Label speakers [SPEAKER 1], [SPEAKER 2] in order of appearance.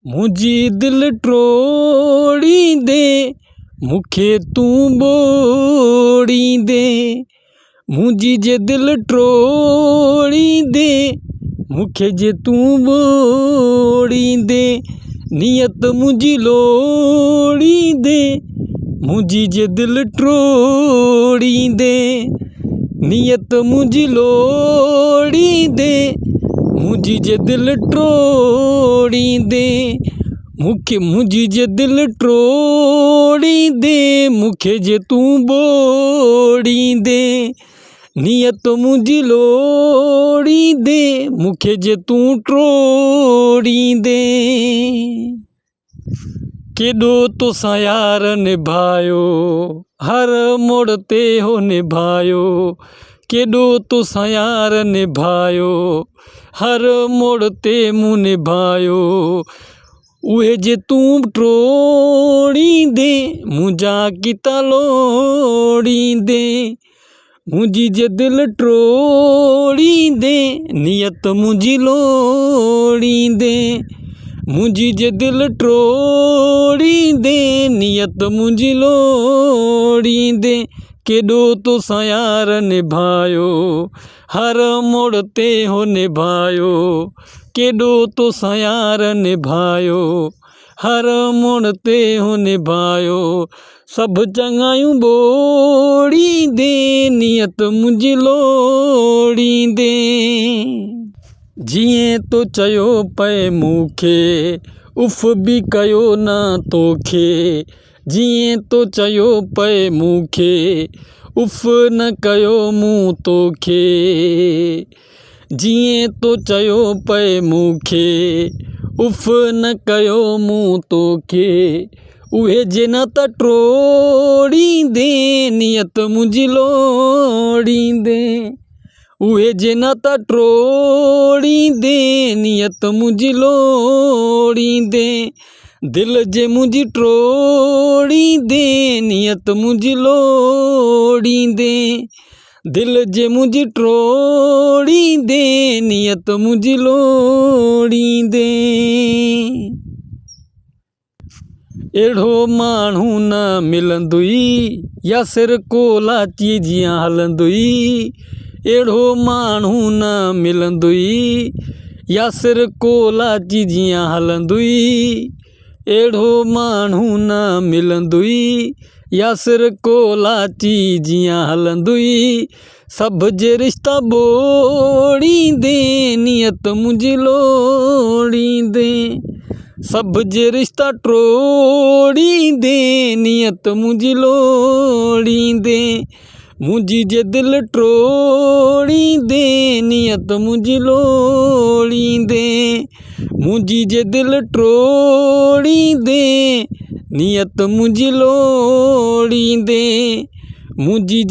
[SPEAKER 1] मुझी दिल ट्रोड़ी दे मुखे तू बोड़ी दे। मुझी जे दिल ट्रोड़ी दे मुखे जे तू बोड़ी दे। नियत मुझी लोड़ी दे मुझी जे दिल ट्रोड़ी दे। नियत मुझी लोड़ी दे मुझी जे दिल ट्रोड़ी दे। मुखे मुझी जे दिल ट्रोड़ी दे मुखे जे तू बोड़ी दे। नियत मुझी लोड़ी दे मुखे जे तू ट्रोड़ी दे। केॾो तोसां यार निभायो हर मोड़ ते हो निभायो। केॾो तोसां यार निभायो हर मोड़ ते मूं निभायो। उहे जे तू ट्रोड़ी दे मुंहिंजा किता लोड़ी दे। मुझी जे दिल ट्रोड़ी दे नियत मुझी लोड़ी दे। मुझी जे दिल ट्रोड़ी दे नियत मुझी लोड़ी दे। केॾो तोसां यार निभायो हर मोड़ ते हो निभायो। केॾो तोसां यार निभायो हर मोड़ ते हो निभायो। सभु चङायूं बोड़ी दे नियत मुझी लोड़ी दे। जीअं तो चयो पए मूंखे उफ़ बि कयो न तोखे। जीअं तो चयो पए मूंखे उफ़ न कयो मूं तोखे। जीअं तो चयो पए मूंखे उफ़ न कयो मूं तोखे। उहे जे न त ट्रोड़ी दे नियत मुझी लोड़ी दे। उहे जे न त ट्रोड़ी दे नियत मुझी लोड़ी दे। दिल जे मुझी ट्रोड़ी दे नियत मुझी लोड़ी दे। दिल जे मुझी ट्रोड़ी दे नियत मुझी लोड़ी दे। अहिड़ो माण्हू न मिलंदुई या सिर कोलाची जियां हलंदुई। अहिड़ो माण्हू न मिलंदुई या सिर कोलाची जियां हलंदुई। अहिड़ो माण्हू न मिलंदुई या सिर कोलाची जियां हलंदुई। सभ जे रिश्ता बोड़ी दे नियत मुझी लोड़ी दे। सभ जे रिश्ता ट्रोड़ी दे नियत मुझी लोड़ी दे। मुझी जे दिल ट्रोड़ी दे नियत मुझी लोड़ी दे। मुझी जे दिल ट्रोड़ी दे नियत मुझी लोड़ी दे। मुझी